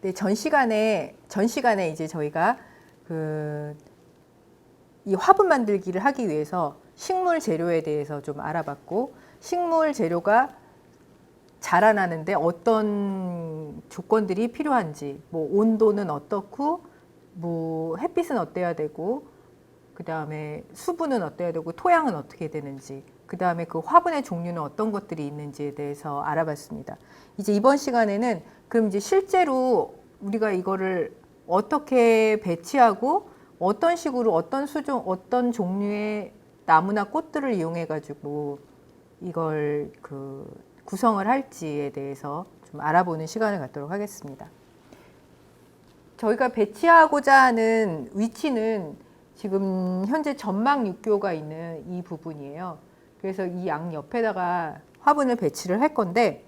네, 전 시간에 이제 저희가 이 화분 만들기를 하기 위해서 식물 재료에 대해서 좀 알아봤고, 식물 재료가 자라나는데 어떤 조건들이 필요한지, 뭐 온도는 어떻고, 뭐 햇빛은 어때야 되고, 그 다음에 수분은 어때야 되고, 토양은 어떻게 되는지, 그 다음에 그 화분의 종류는 어떤 것들이 있는지에 대해서 알아봤습니다. 이제 이번 시간에는 그럼 이제 실제로 우리가 이거를 어떻게 배치하고 어떤 식으로 어떤 수종, 어떤 종류의 나무나 꽃들을 이용해 가지고 이걸 구성을 할지에 대해서 좀 알아보는 시간을 갖도록 하겠습니다. 저희가 배치하고자 하는 위치는 지금 현재 전망 육교가 있는 이 부분이에요. 그래서 이 양 옆에다가 화분을 배치를 할 건데,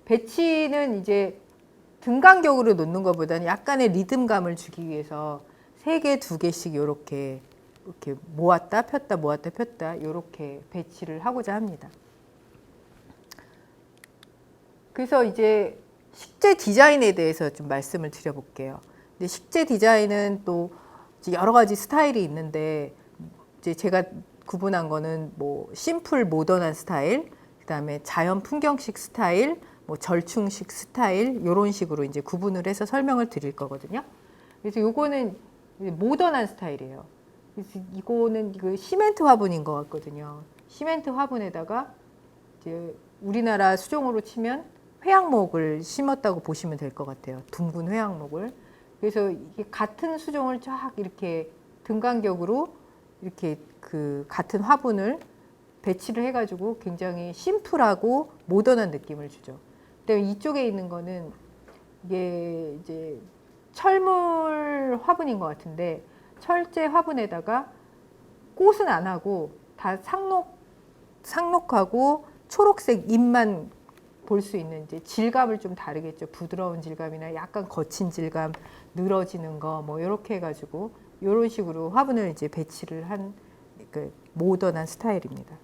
배치는 이제 등간격으로 놓는 것보다는 약간의 리듬감을 주기 위해서 3개, 2개씩 이렇게 모았다 폈다 모았다 폈다 이렇게 배치를 하고자 합니다. 그래서 이제 식재 디자인에 대해서 좀 말씀을 드려볼게요. 근데 식재 디자인은 또 여러 가지 스타일이 있는데, 이제 제가 구분한 거는 뭐 심플 모던한 스타일, 그다음에 자연 풍경식 스타일, 뭐 절충식 스타일, 이런 식으로 이제 구분을 해서 설명을 드릴 거거든요. 그래서 요거는 모던한 스타일이에요. 그래서 이거는 시멘트 화분인 것 같거든요. 시멘트 화분에다가 이제 우리나라 수종으로 치면 회양목을 심었다고 보시면 될 것 같아요. 둥근 회양목을. 그래서 이게 같은 수종을 쫙 이렇게 등간격으로 이렇게 같은 화분을 배치를 해가지고 굉장히 심플하고 모던한 느낌을 주죠. 그다음에 이쪽에 있는 거는 이게 이제 철물 화분인 것 같은데, 철제 화분에다가 꽃은 안 하고 다 상록하고 초록색 잎만 볼 수 있는, 이제 질감을 좀 다르겠죠. 부드러운 질감이나 약간 거친 질감, 늘어지는 거 뭐 이렇게 해가지고 이런 식으로 화분을 이제 배치를 한 모던한 스타일입니다.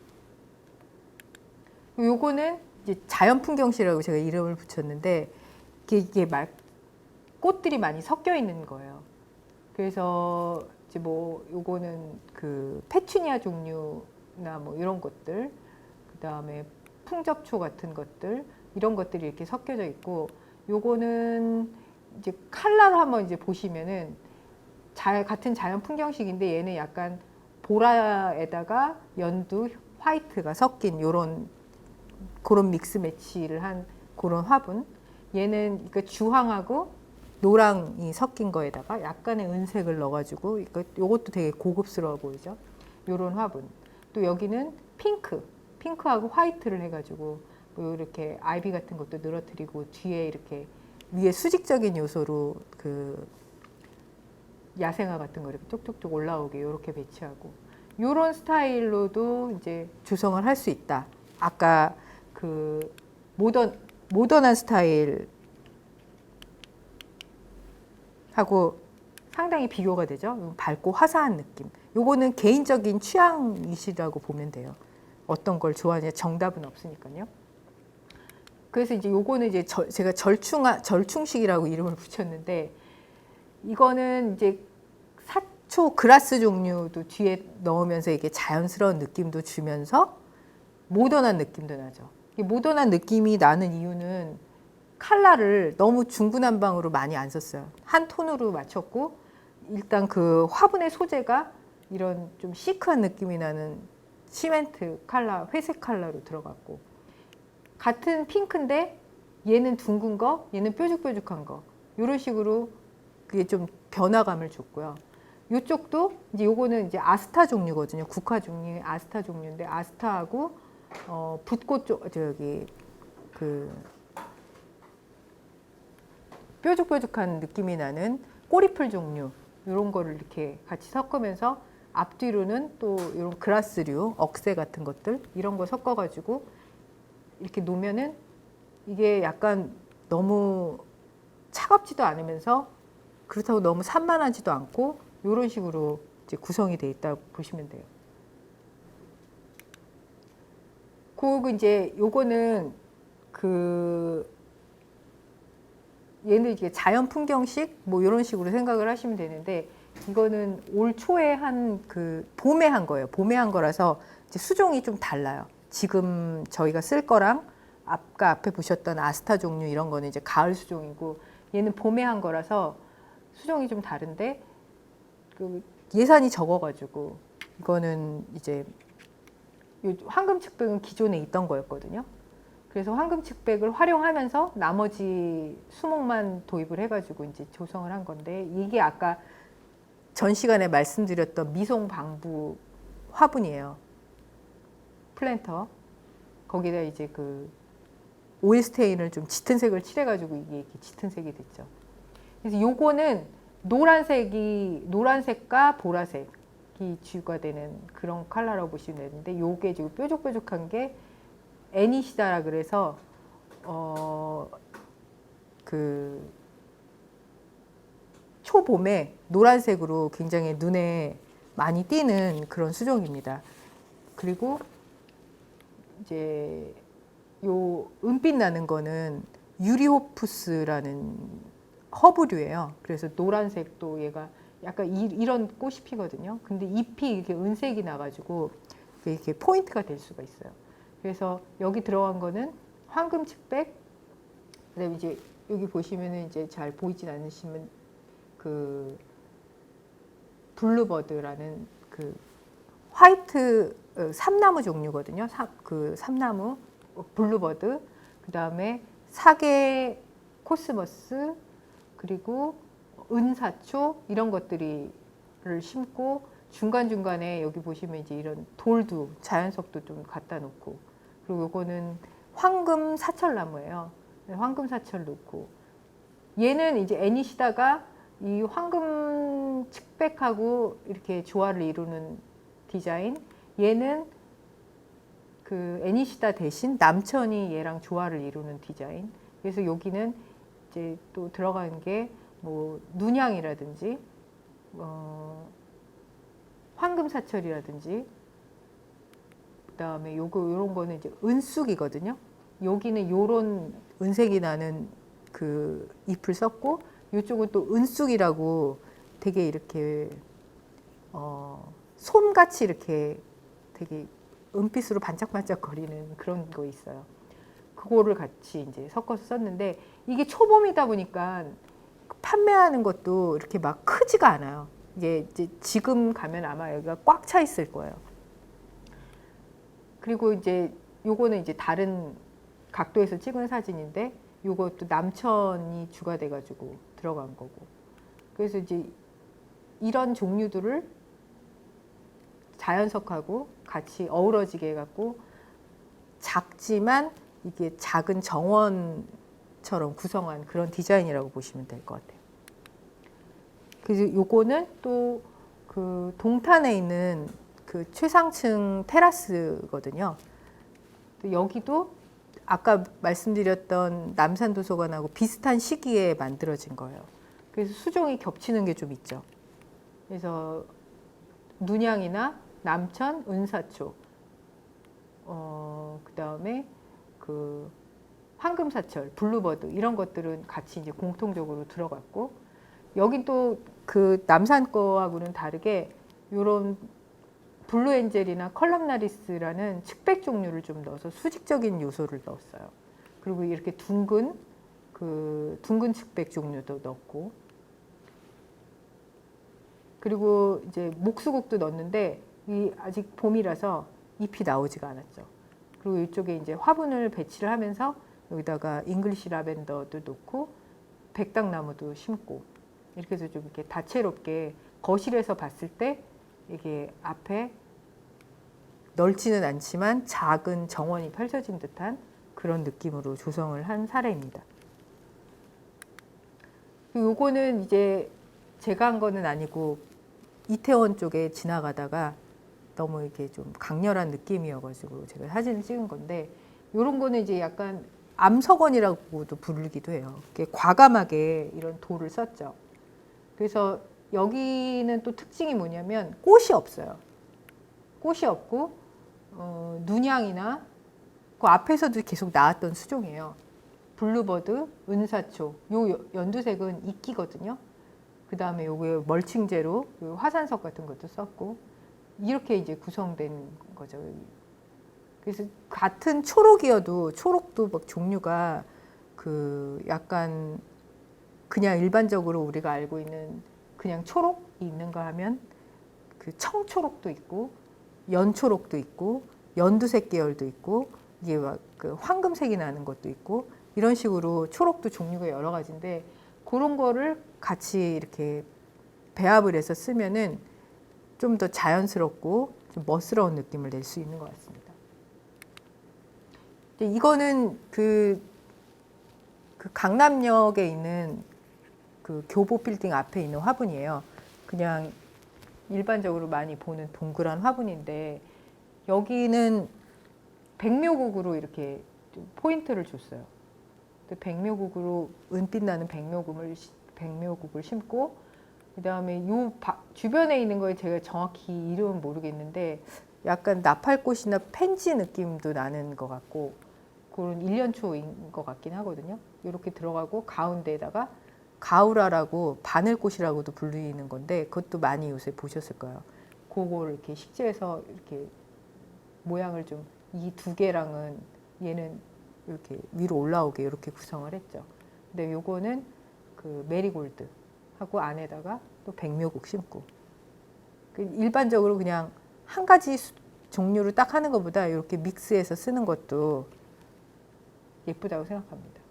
요거는 이제 자연 풍경시라고 제가 이름을 붙였는데, 이게 꽃들이 많이 섞여 있는 거예요. 그래서 이제 뭐 요거는 페추니아 종류나 뭐 이런 것들, 그 다음에 풍접초 같은 것들, 이런 것들이 이렇게 섞여져 있고, 요거는 이제 컬러로 한번 이제 보시면은 같은 자연 풍경식인데, 얘는 약간 보라에다가 연두, 화이트가 섞인 그런 믹스 매치를 한 그런 화분. 얘는 주황하고 노랑이 섞인 거에다가 약간의 은색을 넣어가지고, 이것도 되게 고급스러워 보이죠. 요런 화분. 또 여기는 핑크하고 화이트를 해가지고 뭐 이렇게 아이비 같은 것도 늘어뜨리고, 뒤에 이렇게 위에 수직적인 요소로 야생화 같은 거 이렇게 쪽쪽쪽 올라오게 이렇게 배치하고, 요런 스타일로도 이제 조성을 할 수 있다. 아까 모던한 스타일 하고 상당히 비교가 되죠. 밝고 화사한 느낌. 요거는 개인적인 취향이시라고 보면 돼요. 어떤 걸 좋아하냐 정답은 없으니까요. 그래서 이제 요거는 이제 제가 절충식이라고 이름을 붙였는데, 이거는 이제 사초 그라스 종류도 뒤에 넣으면서 이게 자연스러운 느낌도 주면서 모던한 느낌도 나죠. 이 모던한 느낌이 나는 이유는 컬러를 너무 중구난방으로 많이 안 썼어요. 한 톤으로 맞췄고, 일단 화분의 소재가 이런 좀 시크한 느낌이 나는 시멘트 컬러, 회색 컬러로 들어갔고, 같은 핑크인데 얘는 둥근 거, 얘는 뾰족뾰족한 거, 이런 식으로 그게 좀 변화감을 줬고요. 이쪽도 이제 요거는 이제 아스타 종류거든요. 국화 종류의 아스타 종류인데, 아스타하고 붓꽃 뾰족뾰족한 느낌이 나는 꼬리풀 종류, 이런 거를 이렇게 같이 섞으면서 앞뒤로는 또 이런 그라스류, 억새 같은 것들, 이런 거 섞어가지고 이렇게 놓으면은 이게 약간 너무 차갑지도 않으면서 그렇다고 너무 산만하지도 않고, 이런 식으로 이제 구성이 돼 있다고 보시면 돼요. 그리고 이제 요거는 얘는 이게 자연 풍경식 뭐 이런 식으로 생각을 하시면 되는데 이거는 올 초에 한 그 봄에 한 거예요. 봄에 한 거라서 이제 수종이 좀 달라요. 지금 저희가 쓸 거랑 아까 앞에 보셨던 아스타 종류 이런 거는 이제 가을 수종이고 얘는 봄에 한 거라서 수종이 좀 다른데 그 예산이 적어가지고 이거는 이제 황금측백은 기존에 있던 거였거든요. 그래서 황금측백을 활용하면서 나머지 수목만 도입을 해가지고 이제 조성을 한 건데 이게 아까 전 시간에 말씀드렸던 미송 방부 화분이에요. 플랜터. 거기다 이제 그 오일 스테인을 좀 짙은 색을 칠해가지고 이게 이렇게 짙은 색이 됐죠. 그래서 요거는 노란색과 보라색이 주가 되는 그런 컬러라고 보시면 되는데 요게 지금 뾰족뾰족한 게 애니시다라 그래서 그 초봄에 노란색으로 굉장히 눈에 많이 띄는 그런 수종입니다. 그리고 이제 요 은빛 나는 거는 유리호푸스라는 허브류예요. 그래서 노란색도 얘가 약간 이런 꽃이 피거든요. 근데 잎이 이렇게 은색이 나가지고 이렇게 포인트가 될 수가 있어요. 그래서 여기 들어간 거는 황금측백, 그다음에 이제 여기 보시면은 이제 잘 보이진 않으시면 그 블루버드라는 그 화이트 삼나무 종류거든요. 그 삼나무 블루버드, 그 다음에 사계 코스모스, 그리고 은사초 이런 것들을 심고 중간중간에 여기 보시면 이제 이런 돌도 자연석도 좀 갖다 놓고 그리고 요거는 황금 사철나무예요. 황금 사철 놓고 얘는 이제 애니시다가 이 황금 측백하고 이렇게 조화를 이루는 디자인, 얘는 그 애니시다 대신 남천이 얘랑 조화를 이루는 디자인. 그래서 여기는 이제 또 들어가는 게 뭐 눈양이라든지 황금사철이라든지 그다음에 요런 거는 이제 은쑥이거든요. 여기는 요런 은색이 나는 그 잎을 썼고 이쪽은 또 은쑥이라고 되게 이렇게 솜같이 이렇게 되게 은빛으로 반짝반짝거리는 그런 거 있어요. 그거를 같이 이제 섞어서 썼는데 이게 초봄이다 보니까 판매하는 것도 이렇게 막 크지가 않아요. 이게 이제 지금 가면 아마 여기가 꽉 차 있을 거예요. 그리고 이제 요거는 이제 다른 각도에서 찍은 사진인데 요것도 남천이 주가 돼가지고 들어간 거고. 그래서 이제 이런 종류들을 자연석하고 같이 어우러지게 해갖고 작지만 이게 작은 정원처럼 구성한 그런 디자인이라고 보시면 될 것 같아요. 그래서 요거는 또 그 동탄에 있는 그 최상층 테라스거든요. 또 여기도 아까 말씀드렸던 남산도서관하고 비슷한 시기에 만들어진 거예요. 그래서 수종이 겹치는 게 좀 있죠. 그래서 눈양이나 남천, 은사초, 그 다음에 그 황금사철, 블루버드 이런 것들은 같이 이제 공통적으로 들어갔고 여기 또 그 남산 거하고는 다르게 이런 블루엔젤이나 컬럼나리스라는 측백 종류를 좀 넣어서 수직적인 요소를 넣었어요. 그리고 이렇게 둥근 측백 종류도 넣고 그리고 이제 목수국도 넣었는데 이 아직 봄이라서 잎이 나오지가 않았죠. 그리고 이쪽에 이제 화분을 배치를 하면서 여기다가 잉글리시 라벤더도 놓고 백당나무도 심고 이렇게 해서 좀 이렇게 다채롭게 거실에서 봤을 때 이게 앞에 넓지는 않지만 작은 정원이 펼쳐진 듯한 그런 느낌으로 조성을 한 사례입니다. 요거는 이제 제가 한 거는 아니고 이태원 쪽에 지나가다가 너무 이렇게 좀 강렬한 느낌이어가지고 제가 사진을 찍은 건데 이런 거는 이제 약간 암석원이라고도 부르기도 해요. 이렇게 과감하게 이런 돌을 썼죠. 그래서 여기는 또 특징이 뭐냐면 꽃이 없어요. 꽃이 없고 눈향이나 그 앞에서도 계속 나왔던 수종이에요. 블루버드, 은사초, 요 연두색은 이끼거든요. 그 다음에 요게 멀칭제로 요 화산석 같은 것도 썼고 이렇게 이제 구성된 거죠. 그래서 같은 초록이어도 초록도 막 종류가 그 약간 그냥 일반적으로 우리가 알고 있는 그냥 초록이 있는가 하면 그 청초록도 있고 연초록도 있고 연두색 계열도 있고 이게 막 그 황금색이 나는 것도 있고 이런 식으로 초록도 종류가 여러 가지인데 그런 거를 같이 이렇게 배합을 해서 쓰면은 좀 더 자연스럽고 좀 멋스러운 느낌을 낼 수 있는 것 같습니다. 이거는 그 강남역에 있는 그 교보 빌딩 앞에 있는 화분이에요. 그냥 일반적으로 많이 보는 동그란 화분인데 여기는 백묘국으로 이렇게 좀 포인트를 줬어요. 백묘국으로 은빛 나는 백묘국을 심고 그다음에 요 주변에 있는 거에 제가 정확히 이름은 모르겠는데 약간 나팔꽃이나 펜지 느낌도 나는 것 같고 그런 일년초인 것 같긴 하거든요. 이렇게 들어가고 가운데에다가 가우라라고 바늘꽃이라고도 불리는 건데 그것도 많이 요새 보셨을 거예요. 그걸 이렇게 식재해서 이렇게 모양을 좀 이 두 개랑은 얘는 이렇게 위로 올라오게 이렇게 구성을 했죠. 근데 요거는 그 메리골드 하고 안에다가 또 백묘국 심고 일반적으로 그냥 한 가지 종류를 딱 하는 것보다 이렇게 믹스해서 쓰는 것도 예쁘다고 생각합니다.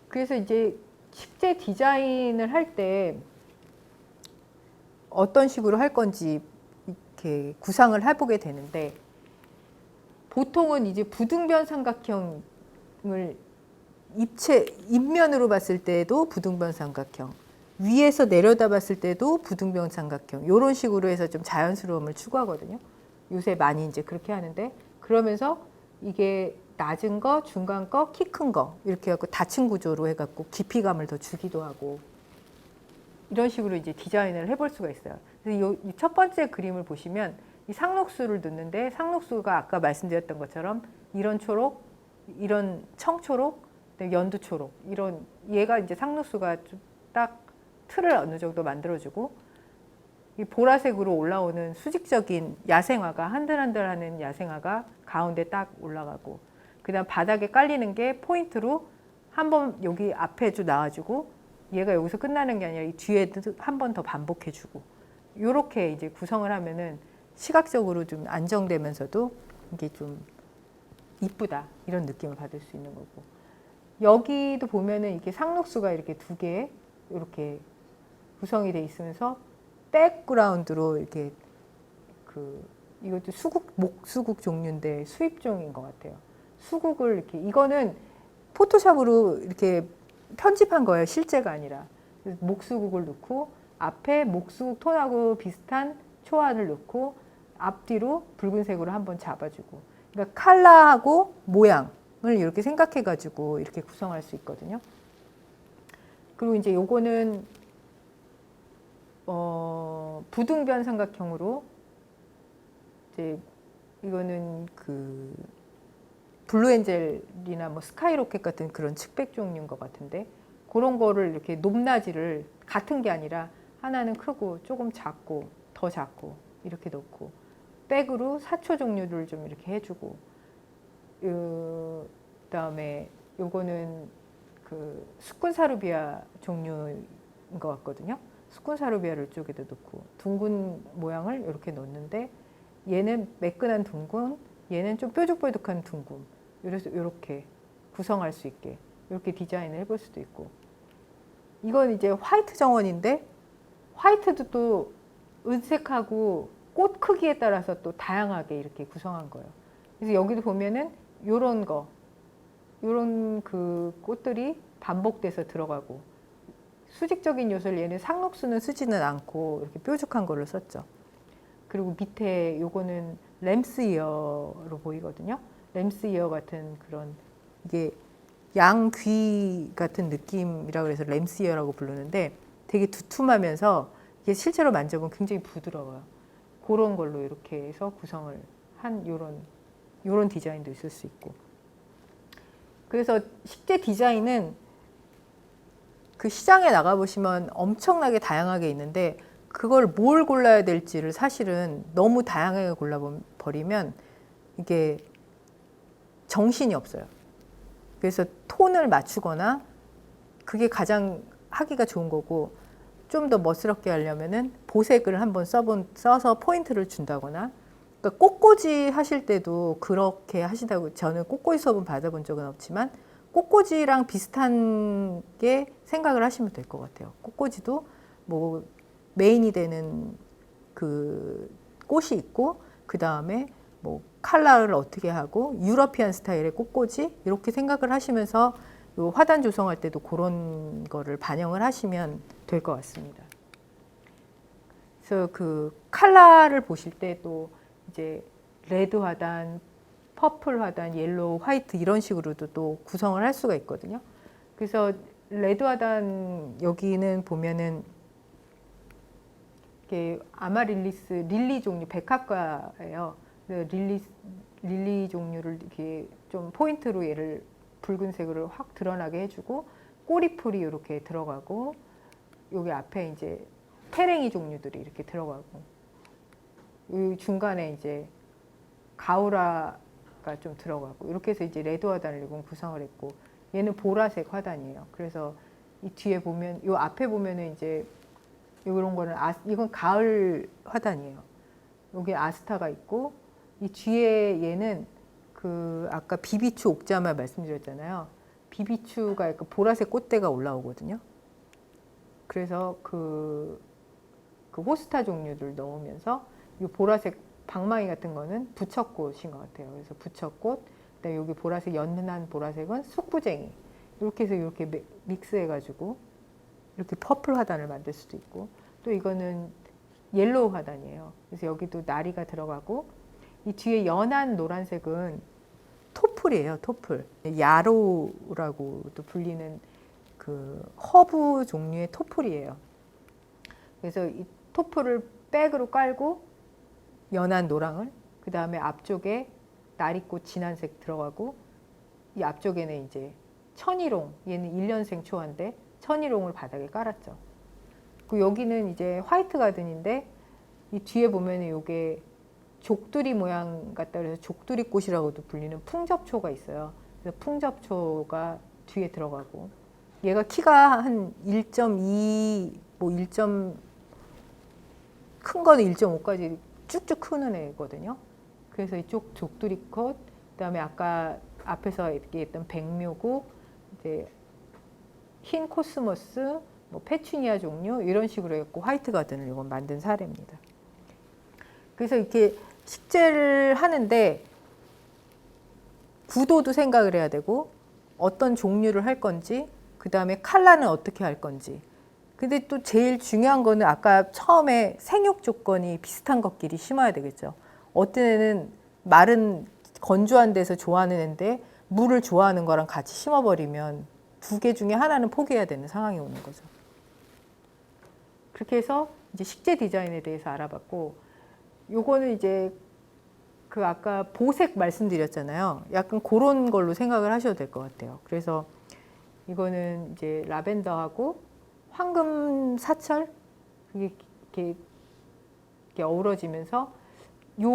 그래서 이제 식재 디자인을 할 때 어떤 식으로 할 건지 이렇게 구상을 해보게 되는데 보통은 이제 부등변 삼각형을 입면으로 봤을 때도 부등변 삼각형, 위에서 내려다 봤을 때도 부등변 삼각형 이런 식으로 해서 좀 자연스러움을 추구하거든요. 요새 많이 이제 그렇게 하는데 그러면서 이게 낮은 거, 중간 거, 키 큰 거 이렇게 해갖고 다층 구조로 해갖고 깊이감을 더 주기도 하고 이런 식으로 이제 디자인을 해볼 수가 있어요. 그래서 이 첫 번째 그림을 보시면 이 상록수를 넣는데 상록수가 아까 말씀드렸던 것처럼 이런 초록, 이런 청초록, 연두초록 이런 얘가 이제 상록수가 좀 딱 틀을 어느 정도 만들어주고 이 보라색으로 올라오는 수직적인 야생화가 한들한들하는 야생화가 가운데 딱 올라가고 그다음 바닥에 깔리는 게 포인트로 한번 여기 앞에 좀 나와주고 얘가 여기서 끝나는 게 아니라 이 뒤에도 한 번 더 반복해주고 이렇게 이제 구성을 하면은 시각적으로 좀 안정되면서도 이게 좀 이쁘다 이런 느낌을 받을 수 있는 거고 여기도 보면은 이렇게 상록수가 이렇게 두 개 이렇게 구성이 돼 있으면서 백그라운드로 이렇게 이것도 목수국 종류인데 수입종인 것 같아요. 수국을 이렇게 이거는 포토샵으로 이렇게 편집한 거예요. 실제가 아니라 목수국을 넣고 앞에 목수국 톤하고 비슷한 초안을 넣고 앞뒤로 붉은색으로 한번 잡아주고 그러니까 컬러하고 모양을 이렇게 생각해 가지고 이렇게 구성할 수 있거든요. 그리고 이제 요거는 부등변 삼각형으로 이제 이거는 그 블루엔젤이나 뭐 스카이로켓 같은 그런 측백 종류인 것 같은데 그런 거를 이렇게 높낮이를 같은 게 아니라 하나는 크고 조금 작고 더 작고 이렇게 놓고 백으로 사초 종류를 좀 이렇게 해주고 그다음에 요거는 그 수꾼사루비아 종류인 것 같거든요. 수꾼사루비아를 이쪽에다 놓고 둥근 모양을 이렇게 놓는데 얘는 매끈한 둥근, 얘는 좀 뾰족뾰족한 둥근. 그래서 이렇게 구성할 수 있게 이렇게 디자인을 해볼 수도 있고 이건 이제 화이트 정원인데 화이트도 또 은색하고 꽃 크기에 따라서 또 다양하게 이렇게 구성한 거예요. 그래서 여기도 보면은 요런 그 꽃들이 반복돼서 들어가고 수직적인 요소를 얘는 상록수는 쓰지는 않고 이렇게 뾰족한 걸로 썼죠. 그리고 밑에 요거는 램스 이어로 보이거든요. 램스 이어 같은 그런 이게 양귀 같은 느낌이라고 그래서 램스 이어라고 부르는데 되게 두툼하면서 이게 실제로 만져보면 굉장히 부드러워요. 그런 걸로 이렇게 해서 구성을 한 요런 디자인도 있을 수 있고 그래서 식재 디자인은 그 시장에 나가보시면 엄청나게 다양하게 있는데 그걸 뭘 골라야 될지를 사실은 너무 다양하게 골라버리면 이게 정신이 없어요. 그래서 톤을 맞추거나 그게 가장 하기가 좋은 거고, 좀 더 멋스럽게 하려면은 보색을 한번 써서 포인트를 준다거나, 그러니까 꽃꽂이 하실 때도 그렇게 하신다고, 저는 꽃꽂이 수업은 받아본 적은 없지만 꽃꽂이랑 비슷한 게 생각을 하시면 될 것 같아요. 꽃꽂이도 뭐 메인이 되는 그 꽃이 있고, 그 다음에 뭐 컬러를 어떻게 하고, 유러피안 스타일의 꽃꽂이 이렇게 생각을 하시면서 요 화단 조성할 때도 그런 거를 반영을 하시면 될 것 같습니다. 그래서 그 컬러를 보실 때 또 이제 레드 화단, 퍼플 화단, 옐로우, 화이트 이런 식으로도 또 구성을 할 수가 있거든요. 그래서 레드 화단 여기는 보면은 이게 아마릴리스 릴리 종류, 백합과예요. 릴리 종류를 이렇게 좀 포인트로 얘를 붉은색으로 확 드러나게 해주고, 꼬리풀이 이렇게 들어가고, 여기 앞에 이제 페랭이 종류들이 이렇게 들어가고, 이 중간에 이제 가우라가 좀 들어가고, 이렇게 해서 이제 레드 화단을 이건 구성을 했고, 얘는 보라색 화단이에요. 그래서 이 뒤에 보면, 이 앞에 보면은 이제 이런 거는 이건 가을 화단이에요. 여기 아스타가 있고, 이 뒤에 얘는 그 아까 비비추 옥자마 말씀드렸잖아요. 비비추가 약간 보라색 꽃대가 올라오거든요. 그래서 그 호스타 종류들 넣으면서 이 보라색 방망이 같은 거는 부처꽃인 것 같아요. 그래서 부처꽃, 그다음에 여기 보라색, 연한 보라색은 숙부쟁이. 이렇게 해서 이렇게 믹스해가지고 이렇게 퍼플 화단을 만들 수도 있고, 또 이거는 옐로우 화단이에요. 그래서 여기도 나리가 들어가고, 이 뒤에 연한 노란색은 토플이에요. 토플. 야로우라고도 불리는 그 허브 종류의 토플이에요. 그래서 이 토플을 백으로 깔고 연한 노랑을, 그 다음에 앞쪽에 나리꽃 진한색 들어가고, 이 앞쪽에는 이제 천일홍, 얘는 1년생 초화인데 천일홍을 바닥에 깔았죠. 그 여기는 이제 화이트 가든인데, 이 뒤에 보면은 이게 족두리 모양 같다 그래서 족두리꽃이라고도 불리는 풍접초가 있어요. 그래서 풍접초가 뒤에 들어가고, 얘가 키가 한 1.2, 뭐 1. 큰 거는 1.5까지 쭉쭉 크는 애거든요. 그래서 이쪽 족두리꽃, 그다음에 아까 앞에서 얘기했던 백묘국, 이제 흰 코스모스, 뭐 페추니아 종류 이런 식으로 해갖고 화이트 가든을 이건 만든 사례입니다. 그래서 이렇게 식재를 하는데 구도도 생각을 해야 되고, 어떤 종류를 할 건지, 그 다음에 컬러는 어떻게 할 건지. 근데 또 제일 중요한 거는 아까 처음에 생육 조건이 비슷한 것끼리 심어야 되겠죠. 어떤 애는 마른 건조한 데서 좋아하는 애인데 물을 좋아하는 거랑 같이 심어버리면 두 개 중에 하나는 포기해야 되는 상황이 오는 거죠. 그렇게 해서 이제 식재 디자인에 대해서 알아봤고, 요거는 이제 그 아까 보색 말씀드렸잖아요. 약간 그런 걸로 생각을 하셔도 될 것 같아요. 그래서 이거는 이제 라벤더하고 황금 사철 그게 이렇게 어우러지면서 요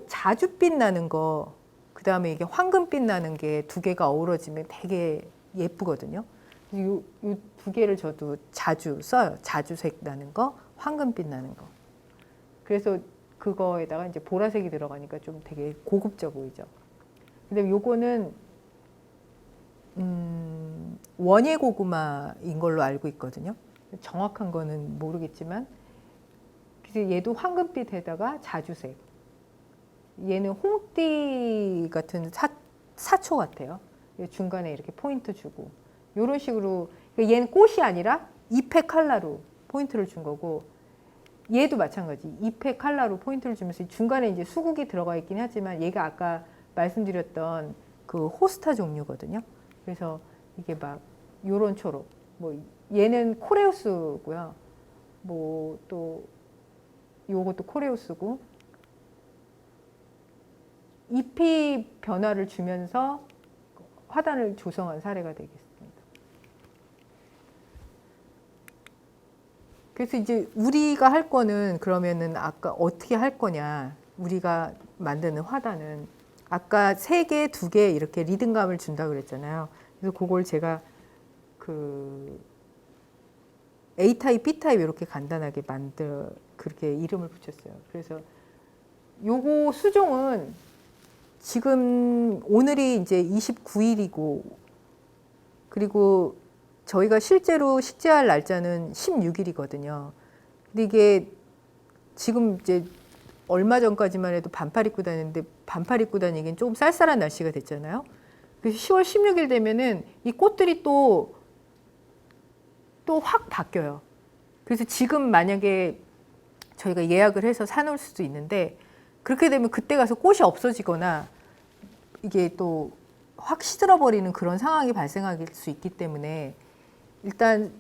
자줏빛 나는 거, 그 다음에 이게 황금빛 나는 게 두 개가 어우러지면 되게 예쁘거든요. 요 두 개를 저도 자주 써요. 자주색 나는 거, 황금빛 나는 거. 그래서 그거에다가 이제 보라색이 들어가니까 좀 되게 고급져 보이죠. 근데 요거는 원예 고구마인 걸로 알고 있거든요. 정확한 거는 모르겠지만, 그래서 얘도 황금빛에다가 자주색. 얘는 홍띠 같은 사초 같아요. 중간에 이렇게 포인트 주고, 이런 식으로. 그러니까 얘는 꽃이 아니라 잎의 컬러로 포인트를 준 거고, 얘도 마찬가지. 잎의 컬러로 포인트를 주면서 중간에 이제 수국이 들어가 있긴 하지만 얘가 아까 말씀드렸던 그 호스타 종류거든요. 그래서 이게 막 요런 초록. 뭐 얘는 코레우스고요. 뭐 또 요것도 코레우스고, 잎이 변화를 주면서 화단을 조성한 사례가 되겠습니다. 그래서 이제 우리가 할 거는 그러면은 아까 어떻게 할 거냐, 우리가 만드는 화단은 아까 3개, 2개 이렇게 리듬감을 준다고 그랬잖아요. 그래서 그걸 제가 그 A타입, B타입 이렇게 간단하게 그렇게 이름을 붙였어요. 그래서 요거 수종은 지금 오늘이 이제 29일이고 그리고 저희가 실제로 식재할 날짜는 16일이거든요. 근데 이게 지금 이제 얼마 전까지만 해도 반팔 입고 다녔는데 반팔 입고 다니긴 조금 쌀쌀한 날씨가 됐잖아요. 그래서 10월 16일 되면은 이 꽃들이 또 확 바뀌어요. 그래서 지금 만약에 저희가 예약을 해서 사놓을 수도 있는데 그렇게 되면 그때 가서 꽃이 없어지거나 이게 또 확 시들어버리는 그런 상황이 발생할 수 있기 때문에 일단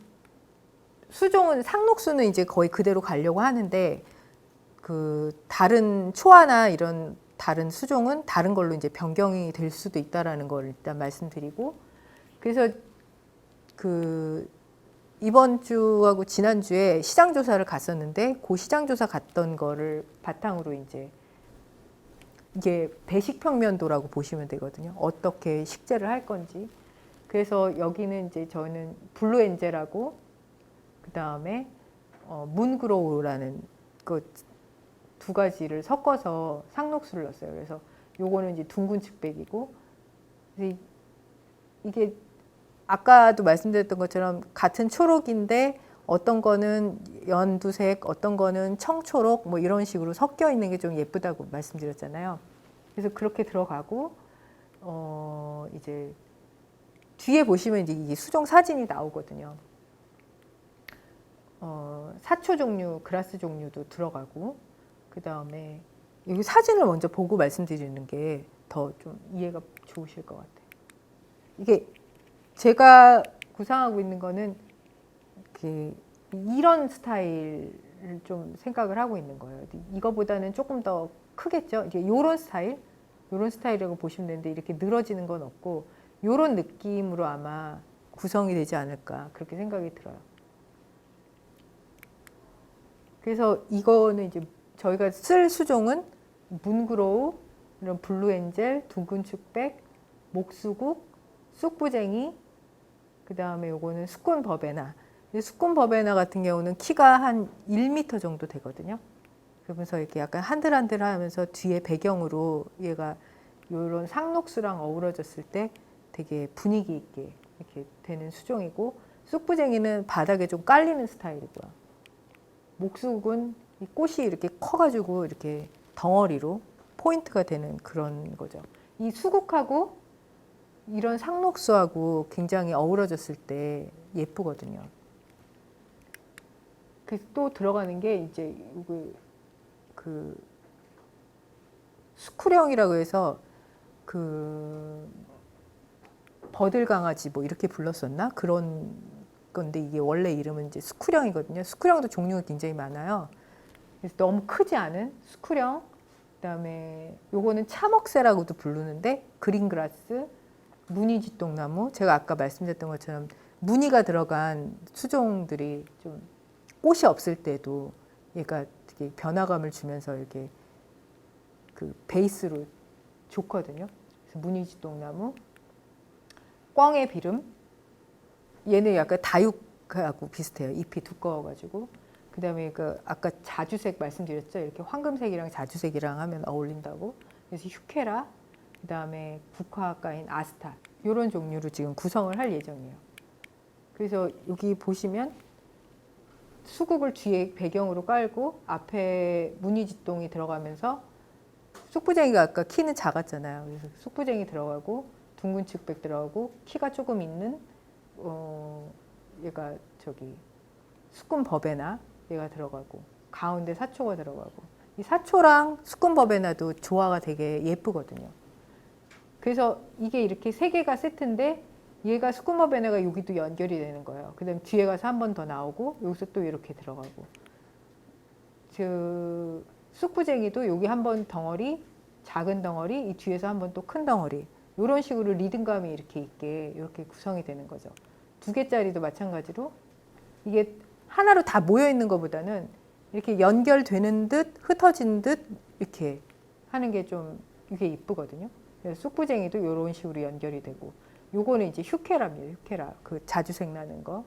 수종은 상록수는 이제 거의 그대로 가려고 하는데 그 다른 초화나 이런 다른 수종은 다른 걸로 이제 변경이 될 수도 있다라는 걸 일단 말씀드리고 그래서 그 이번 주하고 지난 주에 시장 조사를 갔었는데 그 시장 조사 갔던 거를 바탕으로 이제 이게 배식평면도라고 보시면 되거든요. 어떻게 식재를 할 건지. 그래서 여기는 이제 저는 블루엔젤하고 그 다음에 문그로우라는 그 2가지를 섞어서 상록수를 넣었어요. 그래서 요거는 이제 둥근 측백이고 이게 아까도 말씀드렸던 것처럼 같은 초록인데 어떤 거는 연두색, 어떤 거는 청초록 뭐 이런 식으로 섞여 있는 게 좀 예쁘다고 말씀드렸잖아요. 그래서 그렇게 들어가고 이제 뒤에 보시면 이제 이 수종 사진이 나오거든요. 사초 종류, 그라스 종류도 들어가고 그 다음에 여기 사진을 먼저 보고 말씀드리는 게 더 좀 이해가 좋으실 것 같아요. 이게 제가 구상하고 있는 거는 이런 스타일을 좀 생각을 하고 있는 거예요. 이거보다는 조금 더 크겠죠. 이제 요런 스타일이라고 보시면 되는데 이렇게 늘어지는 건 없고 요런 느낌으로 아마 구성이 되지 않을까 그렇게 생각이 들어요. 그래서 이거는 이제 저희가 쓸 수종은 문그로우, 이런 블루엔젤, 둥근 축백, 목수국, 쑥부쟁이, 그 다음에 요거는 수콘 버베나. 수콘 버베나 같은 경우는 키가 한 1m 정도 되거든요. 그러면서 이렇게 약간 한들한들 하면서 뒤에 배경으로 얘가 이런 상록수랑 어우러졌을 때 되게 분위기 있게 이렇게 되는 수종이고 쑥부쟁이는 바닥에 좀 깔리는 스타일이고요. 목수국은 이 꽃이 이렇게 커가지고 이렇게 덩어리로 포인트가 되는 그런 거죠. 이 수국하고 이런 상록수하고 굉장히 어우러졌을 때 예쁘거든요. 그래서 또 들어가는 게 이제 그 수쿠령이라고 해서 그 버들강아지 뭐 이렇게 불렀었나? 그런 건데 이게 원래 이름은 이제 수쿠령이거든요. 수쿠령도 종류가 굉장히 많아요. 그래서 너무 크지 않은 수쿠령, 그다음에 요거는 참억새라고도 부르는데 그린그라스, 무늬짓동나무, 제가 아까 말씀드렸던 것처럼 무늬가 들어간 수종들이 좀 꽃이 없을 때도 얘가 되게 변화감을 주면서 이렇게 그 베이스로 좋거든요. 그래서 무늬짓동나무, 꿩의 비름, 얘는 약간 다육하고 비슷해요. 잎이 두꺼워가지고. 그 다음에 그 아까 자주색 말씀드렸죠. 이렇게 황금색이랑 자주색이랑 하면 어울린다고. 그래서 휴케라, 그 다음에 국화가인 아스타 이런 종류로 지금 구성을 할 예정이에요. 그래서 여기 보시면 수국을 뒤에 배경으로 깔고 앞에 무늬짓동이 들어가면서 쑥부쟁이가 아까 키는 작았잖아요. 그래서 쑥부쟁이 들어가고 둥근 측백 들어가고 키가 조금 있는 얘가 저기 수꾼 버베나 얘가 들어가고 가운데 사초가 들어가고 이 사초랑 수꾼 버베나도 조화가 되게 예쁘거든요. 그래서 이게 이렇게 3개가 세트인데 얘가 수꾼 버베나가 여기도 연결이 되는 거예요. 그 다음에 뒤에 가서 한 번 더 나오고 여기서 또 이렇게 들어가고 쑥부쟁이도 여기 한 번 덩어리 작은 덩어리 이 뒤에서 한 번 또 큰 덩어리 이런 식으로 리듬감이 이렇게 있게 이렇게 구성이 되는 거죠. 2개짜리도 마찬가지로 이게 하나로 다 모여 있는 것보다는 이렇게 연결되는 듯 흩어진 듯 이렇게 하는 게 좀 이게 이쁘거든요. 그래서 쑥부쟁이도 이런 식으로 연결이 되고, 요거는 이제 휴케라입니다. 휴케라, 그 자주색 나는 거.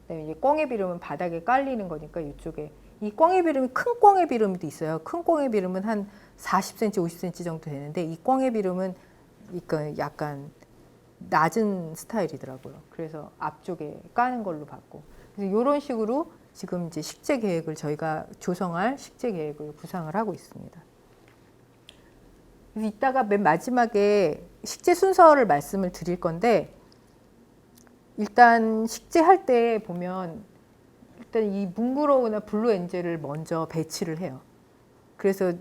그다음에 이제 꿩애비름은 바닥에 깔리는 거니까 이쪽에 이 꿩애비름이 큰 꿩애비름도 있어요. 큰 꿩애비름은 한 40cm, 50cm 정도 되는데 이 꿩애비름은 약간 낮은 스타일이더라고요. 그래서 앞쪽에 까는 걸로 봤고, 그래서 이런 식으로 지금 이제 식재 계획을 저희가 조성할 식재 계획을 구상을 하고 있습니다. 그래서 이따가 맨 마지막에 식재 순서를 말씀을 드릴 건데, 일단 식재할 때 보면 일단 이 뭉그러우나 블루 엔젤을 먼저 배치를 해요. 그래서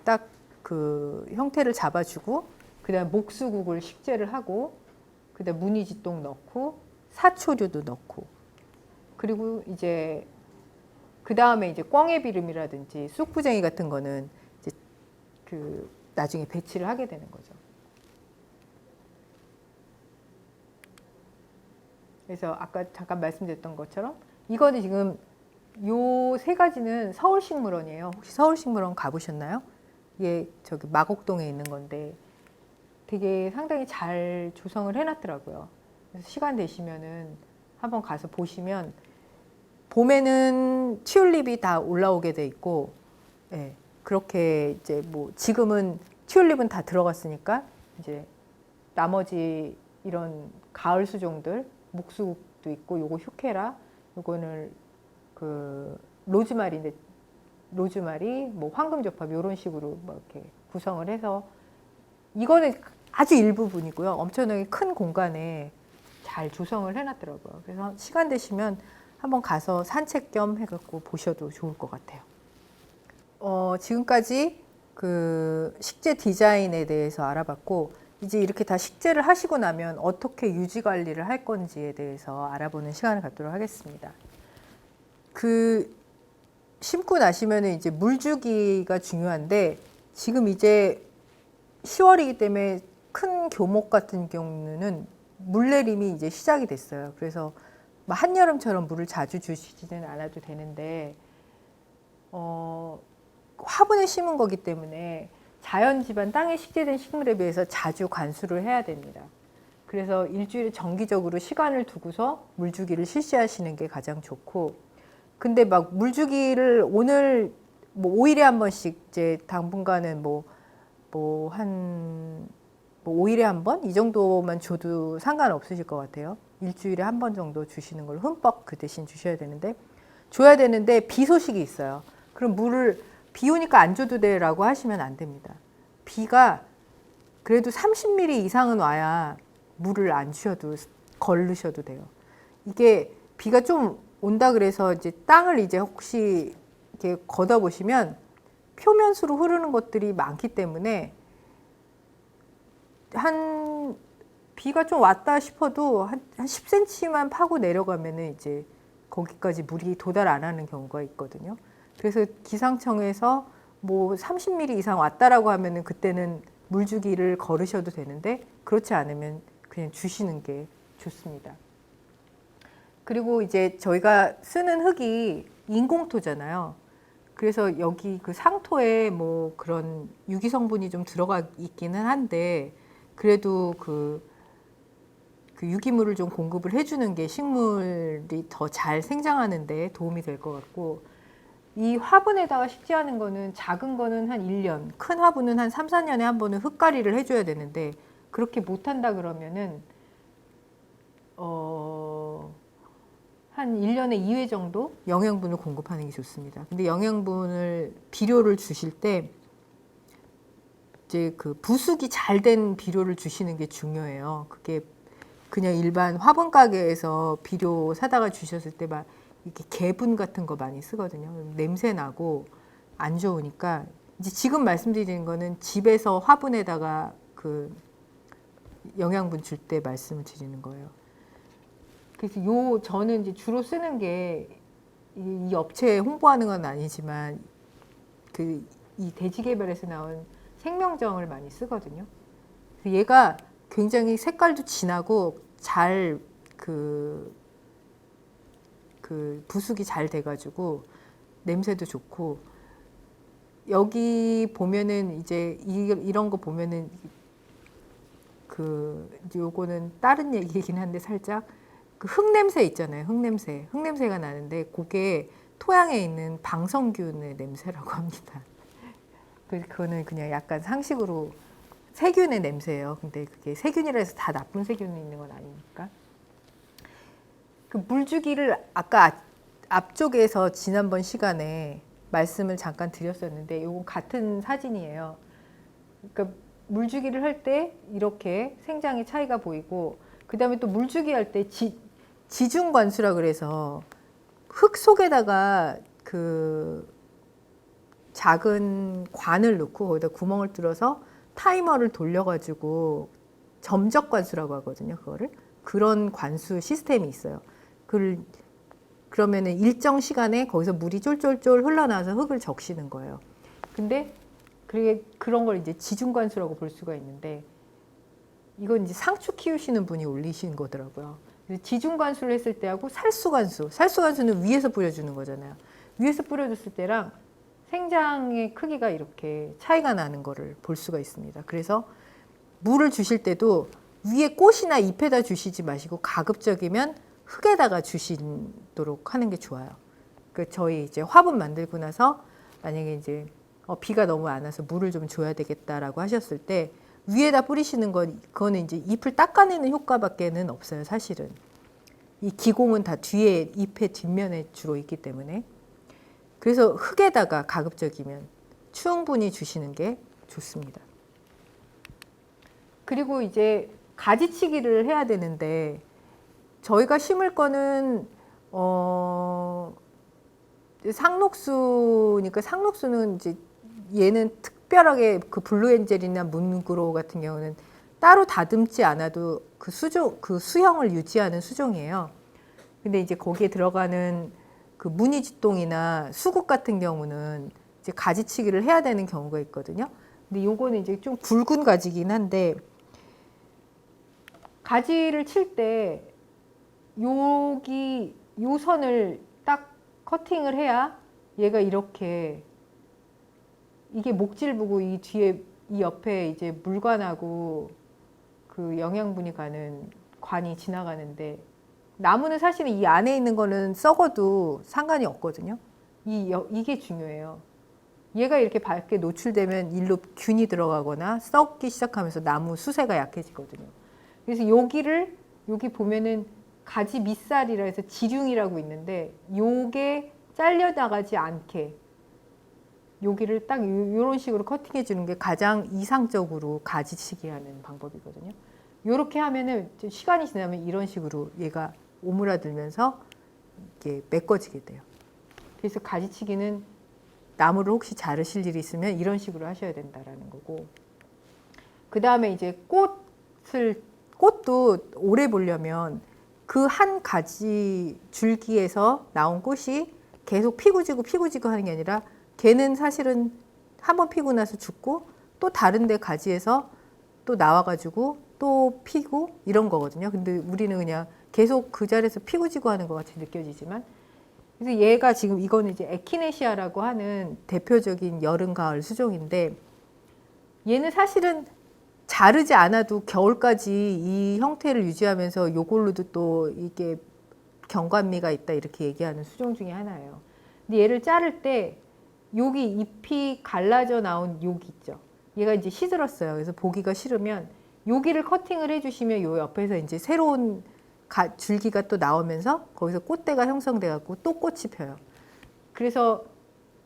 딱 그 형태를 잡아주고, 그다음 목수국을 식재를 하고, 그다음 무늬지똥 넣고, 사초류도 넣고, 그리고 이제 그 다음에 이제 꿩애비름이라든지 쑥부쟁이 같은 거는 이제 그 나중에 배치를 하게 되는 거죠. 그래서 아까 잠깐 말씀드렸던 것처럼 이거는 지금 요 3가지는 서울식물원이에요. 혹시 서울식물원 가보셨나요? 이게 저기 마곡동에 있는 건데 되게 상당히 잘 조성을 해놨더라고요. 그래서 시간 되시면은 한번 가서 보시면, 봄에는 튤립이 다 올라오게 돼 있고, 예, 그렇게 이제 뭐 지금은 튤립은 다 들어갔으니까 이제 나머지 이런 가을 수종들, 목수국도 있고, 요거 휴케라, 요거는 그 로즈마리인데 로즈마리, 뭐 황금조팝 이런 식으로 뭐 이렇게 구성을 해서, 이거는 아주 일부분이고요. 엄청나게 큰 공간에 잘 조성을 해놨더라고요. 그래서 시간 되시면 한번 가서 산책 겸 해갖고 보셔도 좋을 것 같아요. 지금까지 그 식재 디자인에 대해서 알아봤고, 이제 이렇게 다 식재를 하시고 나면 어떻게 유지 관리를 할 건지에 대해서 알아보는 시간을 갖도록 하겠습니다. 그 심고 나시면은 이제 물 주기가 중요한데, 지금 이제 10월이기 때문에 큰 교목 같은 경우는 물내림이 이제 시작이 됐어요. 그래서 한여름처럼 물을 자주 주시지는 않아도 되는데, 화분에 심은 거기 때문에 자연 지반 땅에 식재된 식물에 비해서 자주 관수를 해야 됩니다. 그래서 일주일에 정기적으로 시간을 두고서 물주기를 실시하시는 게 가장 좋고, 근데 막 물주기를 오늘 뭐 5일에 한 번씩, 이제 당분간은 한 5일에 한 번? 이 정도만 줘도 상관없으실 것 같아요. 일주일에 한 번 정도 주시는 걸 흠뻑 그 대신 줘야 되는데 비 소식이 있어요. 그럼 물을 비 오니까 안 줘도 돼라고 하시면 안 됩니다. 비가 그래도 30mm 이상은 와야 물을 안 주셔도, 걸르셔도 돼요. 이게 비가 좀 온다 그래서 이제 땅을 이제 혹시 이렇게 걷어 보시면 표면수로 흐르는 것들이 많기 때문에, 비가 좀 왔다 싶어도 한 10cm만 파고 내려가면은 이제 거기까지 물이 도달 안 하는 경우가 있거든요. 그래서 기상청에서 뭐 30mm 이상 왔다라고 하면은 그때는 물주기를 걸으셔도 되는데, 그렇지 않으면 그냥 주시는 게 좋습니다. 그리고 이제 저희가 쓰는 흙이 인공토잖아요. 그래서 여기 그 상토에 뭐 그런 유기 성분이 좀 들어가 있기는 한데, 그래도 그 유기물을 좀 공급을 해주는 게 식물이 더 잘 생장하는 데 도움이 될 것 같고, 이 화분에다가 식재하는 거는 작은 거는 한 1년, 큰 화분은 한 3, 4년에 한 번은 흙가리를 해줘야 되는데, 그렇게 못한다 그러면은 한 1년에 2회 정도 영양분을 공급하는 게 좋습니다. 근데 비료를 주실 때 이제 그 부숙이 잘 된 비료를 주시는 게 중요해요. 그게 그냥 일반 화분 가게에서 비료 사다가 주셨을 때 막 이렇게 개분 같은 거 많이 쓰거든요. 냄새 나고 안 좋으니까, 이제 지금 말씀드리는 거는 집에서 화분에다가 그 영양분 줄 때 말씀을 드리는 거예요. 그래서 저는 이제 주로 쓰는 게, 이 업체에 홍보하는 건 아니지만 이 대지개발에서 나온 생명정을 많이 쓰거든요. 얘가 굉장히 색깔도 진하고 잘 그 부숙이 잘 돼가지고 냄새도 좋고, 여기 보면은 이제 이런 거 보면은 요거는 다른 얘기이긴 한데 살짝 그 흙냄새 있잖아요. 흙냄새가 나는데 그게 토양에 있는 방성균의 냄새라고 합니다. 그거는 그냥 약간 상식으로 세균의 냄새예요. 근데 그게 세균이라 해서 다 나쁜 세균이 있는 건 아니니까. 그 물주기를 아까 앞쪽에서 지난번 시간에 말씀을 잠깐 드렸었는데 이건 같은 사진이에요. 그러니까 물주기를 할 때 이렇게 생장의 차이가 보이고, 그 다음에 또 물주기 할 때 지중관수라 그래서 흙 속에다가 그 작은 관을 넣고 거기다 구멍을 뚫어서 타이머를 돌려가지고 점적관수라고 하거든요. 그거를. 그런 관수 시스템이 있어요. 그러면은 일정 시간에 거기서 물이 쫄쫄쫄 흘러나와서 흙을 적시는 거예요. 근데 그런 걸 이제 지중관수라고 볼 수가 있는데, 이건 이제 상추 키우시는 분이 올리신 거더라고요. 지중관수를 했을 때하고 살수관수는 위에서 뿌려주는 거잖아요. 위에서 뿌려줬을 때랑 생장의 크기가 이렇게 차이가 나는 거를 볼 수가 있습니다. 그래서 물을 주실 때도 위에 꽃이나 잎에다 주시지 마시고 가급적이면 흙에다가 주시도록 하는 게 좋아요. 저희 이제 화분 만들고 나서 만약에 이제 비가 너무 안 와서 물을 좀 줘야 되겠다라고 하셨을 때 위에다 뿌리시는 건, 그거는 이제 잎을 닦아내는 효과밖에는 없어요, 사실은. 이 기공은 다 뒤에, 잎의 뒷면에 주로 있기 때문에. 그래서 흙에다가 가급적이면 충분히 주시는 게 좋습니다. 그리고 이제 가지치기를 해야 되는데, 저희가 심을 거는 상록수니까, 상록수는 이제 얘는 특별하게 그 블루엔젤이나 문구로 같은 경우는 따로 다듬지 않아도 그 수형을 유지하는 수종이에요. 근데 이제 거기에 들어가는 그 무늬짓동이나 수국 같은 경우는 이제 가지치기를 해야 되는 경우가 있거든요. 근데 요거는 이제 좀 굵은 가지긴 한데, 가지를 칠 때 여기 요 선을 딱 커팅을 해야 얘가 이렇게, 이게 목질부고 이 뒤에 이 옆에 이제 물관하고 그 영양분이 가는 관이 지나가는데, 나무는 사실은 이 안에 있는 거는 썩어도 상관이 없거든요. 이게 중요해요. 얘가 이렇게 밝게 노출되면 일로 균이 들어가거나 썩기 시작하면서 나무 수세가 약해지거든요. 그래서 여기 보면은 가지 밑살이라 해서 지륜이라고 있는데, 요게 잘려나가지 않게 여기를 딱 이런 식으로 커팅해 주는 게 가장 이상적으로 가지치기 하는 방법이거든요. 이렇게 하면은 시간이 지나면 이런 식으로 얘가 오므라들면서 이게 메꿔지게 돼요. 그래서 가지치기는 나무를 혹시 자르실 일이 있으면 이런 식으로 하셔야 된다라는 거고, 그 다음에 이제 꽃도 오래 보려면 그 한 가지 줄기에서 나온 꽃이 계속 피고 지고 하는 게 아니라, 걔는 사실은 한번 피고 나서 죽고 또 다른 데 가지에서 또 나와가지고 또 피고 이런 거거든요. 근데 우리는 그냥 계속 그 자리에서 피고 지고 하는 것 같이 느껴지지만, 그래서 얘가 지금 이거는 이제 에키네시아라고 하는 대표적인 여름 가을 수종인데, 얘는 사실은 자르지 않아도 겨울까지 이 형태를 유지하면서 요걸로도 또 이게 경관미가 있다 이렇게 얘기하는 수종 중에 하나예요. 근데 얘를 자를 때 여기 잎이 갈라져 나온 여기 있죠. 얘가 이제 시들었어요. 그래서 보기가 싫으면 여기를 커팅을 해주시면 요 옆에서 이제 새로운 줄기가 또 나오면서 거기서 꽃대가 형성돼 갖고 또 꽃이 펴요. 그래서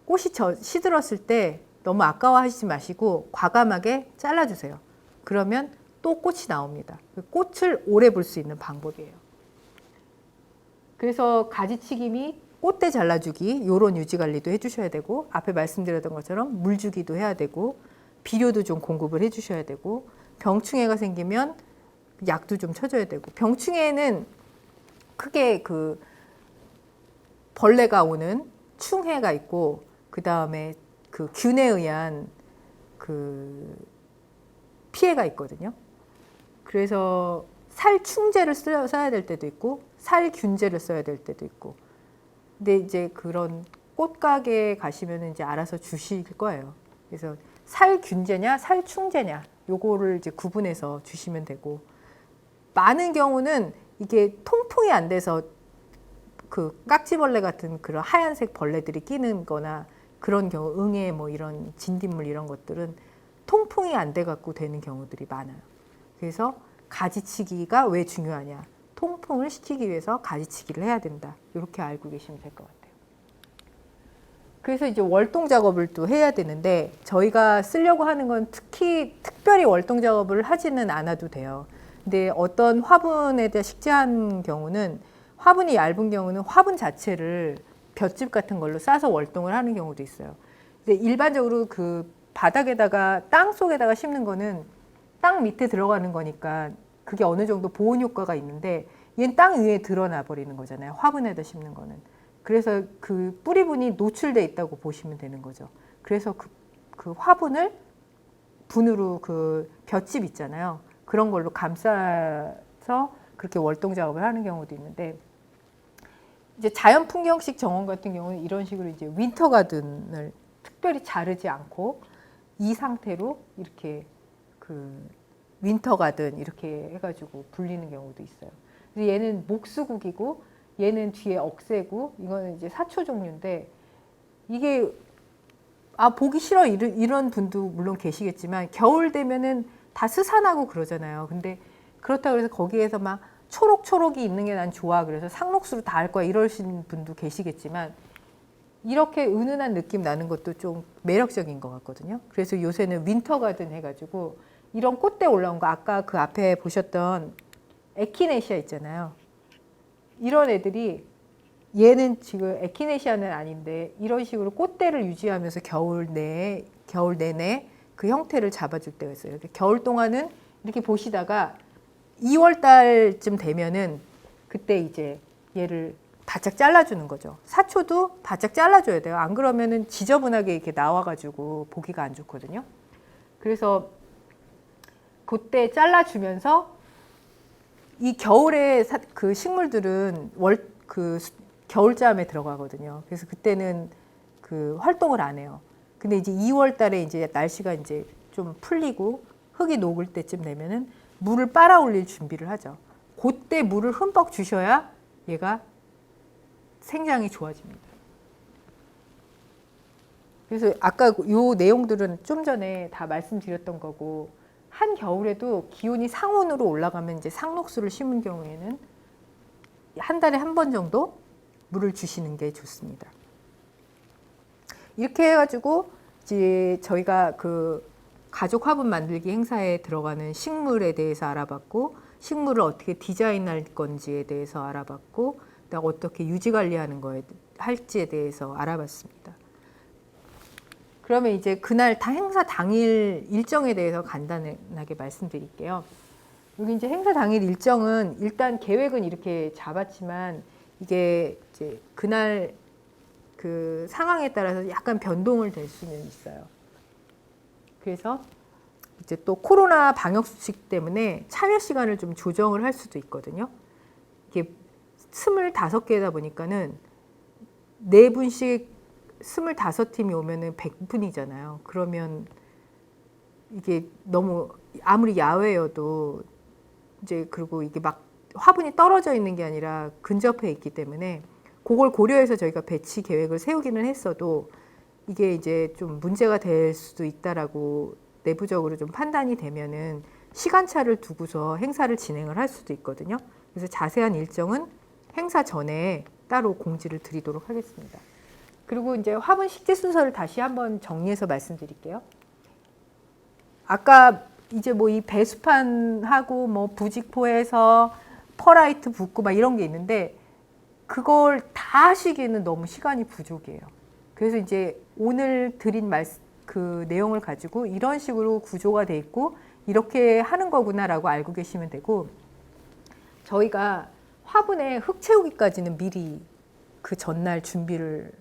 꽃이 시들었을 때 너무 아까워하시지 마시고 과감하게 잘라주세요. 그러면 또 꽃이 나옵니다. 꽃을 오래 볼 수 있는 방법이에요. 그래서 가지치기 및 꽃대 잘라주기, 이런 유지관리도 해주셔야 되고, 앞에 말씀드렸던 것처럼 물주기도 해야 되고, 비료도 좀 공급을 해주셔야 되고, 병충해가 생기면 약도 좀 쳐줘야 되고. 병충해는 크게 그 벌레가 오는 충해가 있고, 그 다음에 그 균에 의한 그 피해가 있거든요. 그래서 살충제를 써야 될 때도 있고 살균제를 써야 될 때도 있고. 근데 이제 그런 꽃가게에 가시면 이제 알아서 주실 거예요. 그래서 살균제냐 살충제냐 요거를 이제 구분해서 주시면 되고, 많은 경우는 이게 통풍이 안 돼서 그 깍지벌레 같은 그런 하얀색 벌레들이 끼는 거나 그런 경우, 응애 뭐 이런 진딧물 이런 것들은 통풍이 안 돼 갖고 되는 경우들이 많아요. 그래서 가지치기가 왜 중요하냐, 통풍을 시키기 위해서 가지치기를 해야 된다, 이렇게 알고 계시면 될 것 같아요. 그래서 이제 월동 작업을 또 해야 되는데, 저희가 쓰려고 하는 건 특별히 월동 작업을 하지는 않아도 돼요. 근데 어떤 화분에다 식재한 경우는, 화분이 얇은 경우는 화분 자체를 볏짚 같은 걸로 싸서 월동을 하는 경우도 있어요. 근데 일반적으로 그 바닥에다가 땅 속에다가 심는 거는 땅 밑에 들어가는 거니까 그게 어느 정도 보온 효과가 있는데, 얘는 땅 위에 드러나 버리는 거잖아요, 화분에다 심는 거는. 그래서 그 뿌리분이 노출돼 있다고 보시면 되는 거죠. 그래서 그 화분을 분으로 그 볏짚 있잖아요, 그런 걸로 감싸서 그렇게 월동 작업을 하는 경우도 있는데, 이제 자연 풍경식 정원 같은 경우는 이런 식으로 이제 윈터 가든을 특별히 자르지 않고 이 상태로 이렇게 그 윈터 가든 이렇게 해가지고 불리는 경우도 있어요. 그래서 얘는 목수국이고 얘는 뒤에 억새고, 이거는 이제 사초 종류인데, 이게 보기 싫어 이런 분도 물론 계시겠지만, 겨울 되면은 다 스산하고 그러잖아요. 근데 그렇다고 해서 거기에서 막 초록초록이 있는 게 난 좋아, 그래서 상록수로 다 할 거야 이러신 분도 계시겠지만, 이렇게 은은한 느낌 나는 것도 좀 매력적인 것 같거든요. 그래서 요새는 윈터 가든 해가지고 이런 꽃대 올라온 거, 아까 그 앞에 보셨던 에키네시아 있잖아요, 이런 애들이, 얘는 지금 에키네시아는 아닌데 이런 식으로 꽃대를 유지하면서 겨울 내내 그 형태를 잡아줄 때가 있어요. 겨울 동안은 이렇게 보시다가 2월 달쯤 되면은 그때 이제 얘를 바짝 잘라주는 거죠. 사초도 바짝 잘라줘야 돼요. 안 그러면은 지저분하게 이렇게 나와가지고 보기가 안 좋거든요. 그래서 그때 잘라주면서, 이 겨울에 그 식물들은 겨울잠에 들어가거든요. 그래서 그때는 그 활동을 안 해요. 근데 이제 2월 달에 이제 날씨가 이제 좀 풀리고 흙이 녹을 때쯤 되면은 물을 빨아 올릴 준비를 하죠. 그때 물을 흠뻑 주셔야 얘가 생장이 좋아집니다. 그래서 아까 요 내용들은 좀 전에 다 말씀드렸던 거고, 한 겨울에도 기온이 상온으로 올라가면 이제 상록수를 심은 경우에는 한 달에 한 번 정도 물을 주시는 게 좋습니다. 이렇게 해가지고 이제 저희가 그 가족 화분 만들기 행사에 들어가는 식물에 대해서 알아봤고, 식물을 어떻게 디자인할 건지에 대해서 알아봤고, 어떻게 유지 관리하는 거에 할지에 대해서 알아봤습니다. 그러면 이제 그날 행사 당일 일정에 대해서 간단하게 말씀드릴게요. 여기 이제 행사 당일 일정은 일단 계획은 이렇게 잡았지만, 이게 이제 그날 그 상황에 따라서 약간 변동을 될 수는 있어요. 그래서 이제 또 코로나 방역 수칙 때문에 참여 시간을 좀 조정을 할 수도 있거든요. 이게 25개다 보니까는 4분씩 25팀이 오면은 100분이잖아요. 그러면 이게 너무, 아무리 야외여도 이제, 그리고 이게 막 화분이 떨어져 있는 게 아니라 근접해 있기 때문에 그걸 고려해서 저희가 배치 계획을 세우기는 했어도, 이게 이제 좀 문제가 될 수도 있다라고 내부적으로 좀 판단이 되면은 시간차를 두고서 행사를 진행을 할 수도 있거든요. 그래서 자세한 일정은 행사 전에 따로 공지를 드리도록 하겠습니다. 그리고 이제 화분 식재 순서를 다시 한번 정리해서 말씀드릴게요. 아까 이제 뭐 이 배수판하고 뭐 부직포해서 퍼라이트 붓고 막 이런 게 있는데, 그걸 다 하시기에는 너무 시간이 부족해요. 그래서 이제 오늘 드린 그 내용을 가지고 이런 식으로 구조가 돼 있고 이렇게 하는 거구나라고 알고 계시면 되고, 저희가 화분에 흙 채우기까지는 미리 그 전날 준비를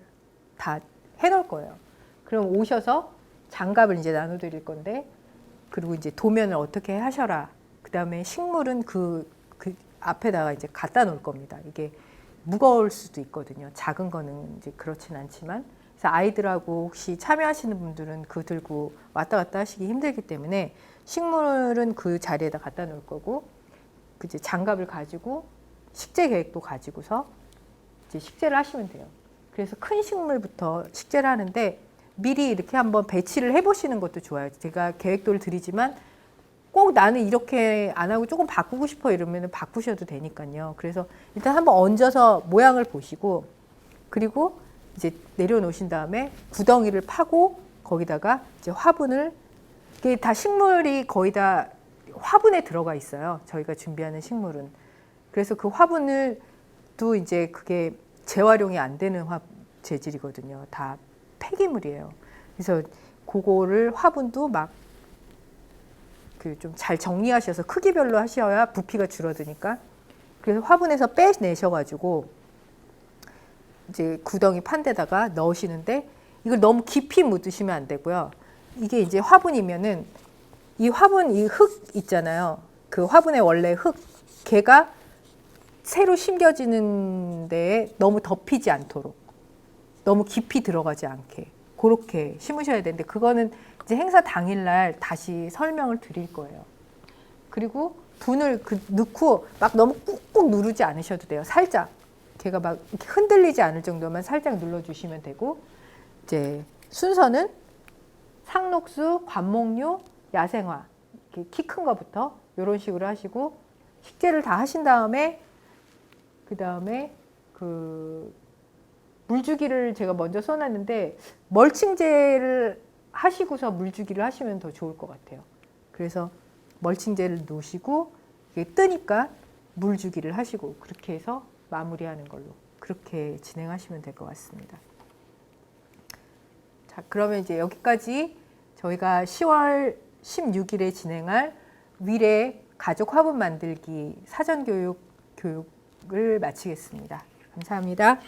다 해놓을 거예요. 그럼 오셔서 장갑을 이제 나눠드릴 건데, 그리고 이제 도면을 어떻게 하셔라, 그다음에 식물은 그 앞에다가 이제 갖다 놓을 겁니다. 이게 무거울 수도 있거든요. 작은 거는 이제 그렇진 않지만. 그래서 아이들하고 혹시 참여하시는 분들은 그거 들고 왔다 갔다 하시기 힘들기 때문에 식물은 그 자리에다 갖다 놓을 거고, 이제 장갑을 가지고 식재 계획도 가지고서 이제 식재를 하시면 돼요. 그래서 큰 식물부터 식재를 하는데 미리 이렇게 한번 배치를 해보시는 것도 좋아요. 제가 계획도를 드리지만 꼭 나는 이렇게 안 하고 조금 바꾸고 싶어 이러면 바꾸셔도 되니까요. 그래서 일단 한번 얹어서 모양을 보시고, 그리고 이제 내려놓으신 다음에 구덩이를 파고 거기다가 이제 화분을, 이게 다 식물이 거의 다 화분에 들어가 있어요. 저희가 준비하는 식물은. 그래서 그 화분을 또 이제 그게 재활용이 안 되는 재질이거든요. 다 폐기물이에요. 그래서 그거를 화분도 막 그 좀 잘 정리하셔서 크기별로 하셔야 부피가 줄어드니까. 그래서 화분에서 빼내셔가지고 이제 구덩이 판 데다가 넣으시는데, 이걸 너무 깊이 묻으시면 안 되고요. 이게 이제 화분이면은 이 화분, 이 흙 있잖아요. 그 화분에 원래 흙, 걔가 새로 심겨지는 데에 너무 덮이지 않도록, 너무 깊이 들어가지 않게 그렇게 심으셔야 되는데, 그거는 이제 행사 당일날 다시 설명을 드릴 거예요. 그리고 분을 넣고 막 너무 꾹꾹 누르지 않으셔도 돼요. 살짝. 걔가 막 이렇게 흔들리지 않을 정도만 살짝 눌러주시면 되고, 이제 순서는 상록수, 관목류, 야생화, 키 큰 거부터 이런 식으로 하시고, 식재를 다 하신 다음에 그 다음에 그 물주기를 제가 먼저 써놨는데, 멀칭제를 하시고서 물주기를 하시면 더 좋을 것 같아요. 그래서 멀칭제를 놓으시고 이게 뜨니까 물주기를 하시고, 그렇게 해서 마무리하는 걸로 그렇게 진행하시면 될 것 같습니다. 자, 그러면 이제 여기까지 저희가 10월 16일에 진행할 위례 가족 화분 만들기 사전 교육을 마치겠습니다. 감사합니다.